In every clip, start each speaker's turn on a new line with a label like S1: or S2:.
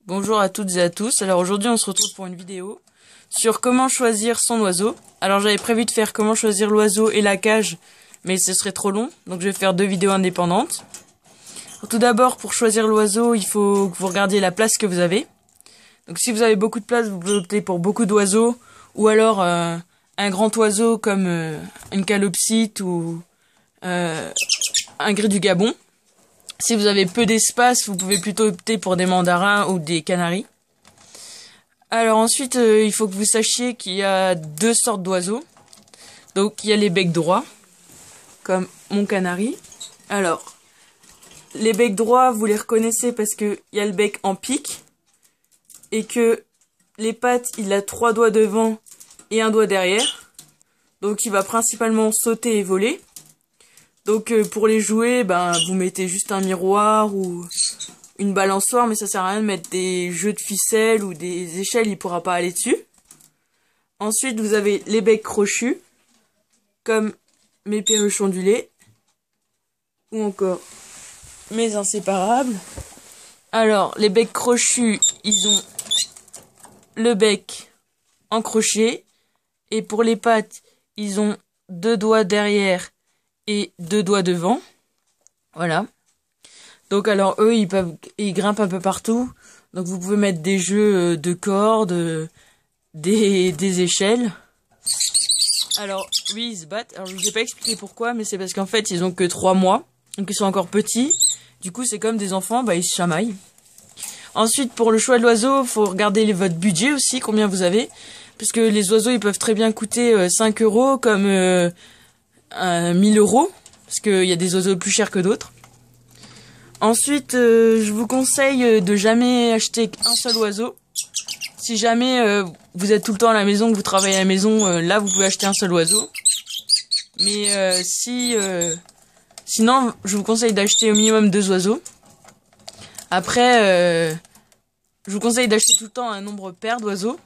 S1: Bonjour à toutes et à tous. Alors aujourd'hui on se retrouve pour une vidéo sur comment choisir son oiseau. Alors j'avais prévu de faire comment choisir l'oiseau et la cage, mais ce serait trop long, donc je vais faire deux vidéos indépendantes. Alors, tout d'abord, pour choisir l'oiseau, il faut que vous regardiez la place que vous avez. Donc si vous avez beaucoup de place, vous pouvez opter pour beaucoup d'oiseaux, ou alors un grand oiseau comme une calopsite ou un gris du Gabon. Si vous avez peu d'espace, vous pouvez plutôt opter pour des mandarins ou des canaris. Alors ensuite, il faut que vous sachiez qu'il y a deux sortes d'oiseaux. Donc il y a les becs droits, comme mon canari. Alors, les becs droits, vous les reconnaissez parce que il y a le bec en pique et que les pattes, il a 3 doigts devant et un doigt derrière. Donc il va principalement sauter et voler. Donc pour les jouer, vous mettez juste un miroir ou une balançoire, mais ça sert à rien de mettre des jeux de ficelle ou des échelles, il pourra pas aller dessus. Ensuite, vous avez les becs crochus, comme mes perruches ondulées, ou encore mes inséparables. Alors, les becs crochus, ils ont le bec en crochet, et pour les pattes, ils ont 2 doigts derrière et 2 doigts devant. Voilà. Donc alors eux, ils grimpent un peu partout. Donc vous pouvez mettre des jeux de cordes, des échelles. Alors oui, ils se battent. Alors je vous ai pas expliqué pourquoi, mais c'est parce qu'en fait ils ont que 3 mois. Donc ils sont encore petits. Du coup c'est comme des enfants, ils se chamaillent. Ensuite pour le choix de l'oiseau, faut regarder votre budget aussi, combien vous avez. Parce que les oiseaux ils peuvent très bien coûter 5 € comme 1000 €. Parce qu'il y a des oiseaux plus chers que d'autres. Ensuite, je vous conseille de jamais acheter un seul oiseau. Si jamais vous êtes tout le temps à la maison, que vous travaillez à la maison, là vous pouvez acheter un seul oiseau. Mais sinon, je vous conseille d'acheter au minimum 2 oiseaux. Après, je vous conseille d'acheter tout le temps un nombre pair d'oiseaux.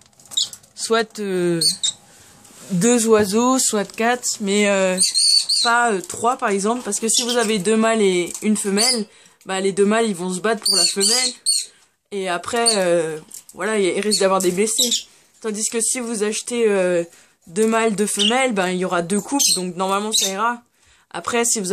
S1: Soit 2 oiseaux, soit 4, mais pas 3 par exemple. Parce que si vous avez 2 mâles et une femelle, les 2 mâles ils vont se battre pour la femelle. Et après, voilà, il risque d'avoir des blessés. Tandis que si vous achetez 2 mâles, 2 femelles, il y aura 2 couples, donc normalement ça ira. Après, si vous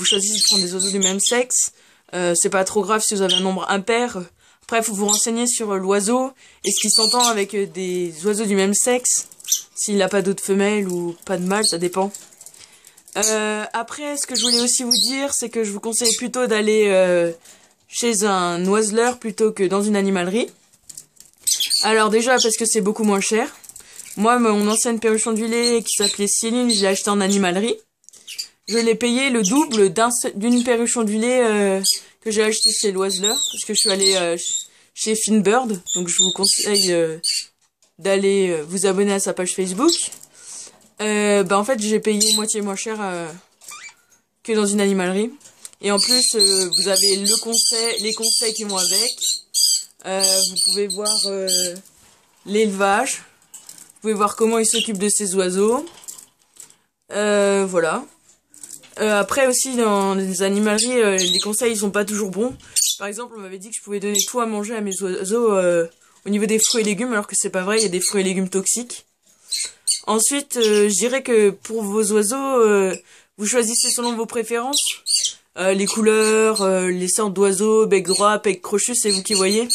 S1: choisissez de prendre des oiseaux du même sexe, c'est pas trop grave si vous avez un nombre impair. Après, il faut vous renseigner sur l'oiseau et ce qui s'entend avec des oiseaux du même sexe. S'il n'a pas d'autres femelles ou pas de mâles, ça dépend. Après, ce que je voulais aussi vous dire, c'est que je vous conseille plutôt d'aller chez un oiseleur plutôt que dans une animalerie. Alors déjà, parce que c'est beaucoup moins cher. Moi, mon ancienne perruche ondulée qui s'appelait Céline, je l'ai achetée en animalerie. Je l'ai payé le double d'une perruche ondulée que j'ai achetée chez l'oiseleur, parce que je suis allée chez Finbird. Donc je vous conseille d'aller vous abonner à sa page Facebook. En fait, j'ai payé moitié moins cher que dans une animalerie. Et en plus, vous avez les conseils qui vont avec. Vous pouvez voir l'élevage. Vous pouvez voir comment ils s'occupent de ces oiseaux. Voilà. Après aussi, dans les animaleries, les conseils ils sont pas toujours bons. Par exemple, on m'avait dit que je pouvais donner tout à manger à mes oiseaux au niveau des fruits et légumes, alors que c'est pas vrai, il y a des fruits et légumes toxiques. Ensuite, je dirais que pour vos oiseaux, vous choisissez selon vos préférences. Les couleurs, les sortes d'oiseaux, bec droit, bec crochu, c'est vous qui voyez.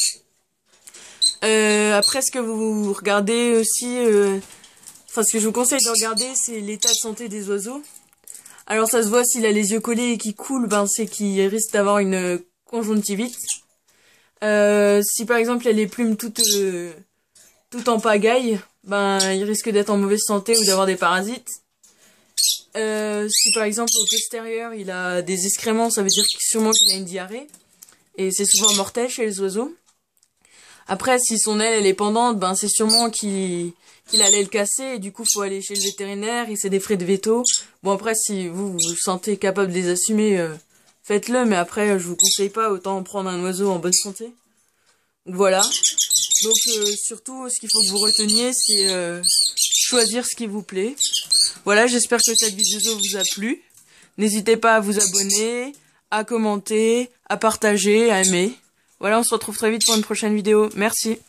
S1: Après, ce que vous regardez aussi, ce que je vous conseille de regarder, c'est l'état de santé des oiseaux. Alors ça se voit s'il a les yeux collés et qu'il coule, c'est qu'il risque d'avoir une conjonctivite. Si par exemple il a les plumes toutes en pagaille, il risque d'être en mauvaise santé ou d'avoir des parasites. Si par exemple au postérieur il a des excréments, ça veut dire sûrement qu'il a une diarrhée. Et c'est souvent mortel chez les oiseaux. Après, si son aile elle est pendante, c'est sûrement qu'il allait le casser et du coup faut aller chez le vétérinaire et c'est des frais de veto. Bon après, si vous vous sentez capable de les assumer, faites-le, mais après je vous conseille pas, autant prendre un oiseau en bonne santé. Voilà. Donc surtout ce qu'il faut que vous reteniez, c'est choisir ce qui vous plaît. Voilà, j'espère que cette vidéo vous a plu. N'hésitez pas à vous abonner, à commenter, à partager, à aimer. Voilà, on se retrouve très vite pour une prochaine vidéo. Merci.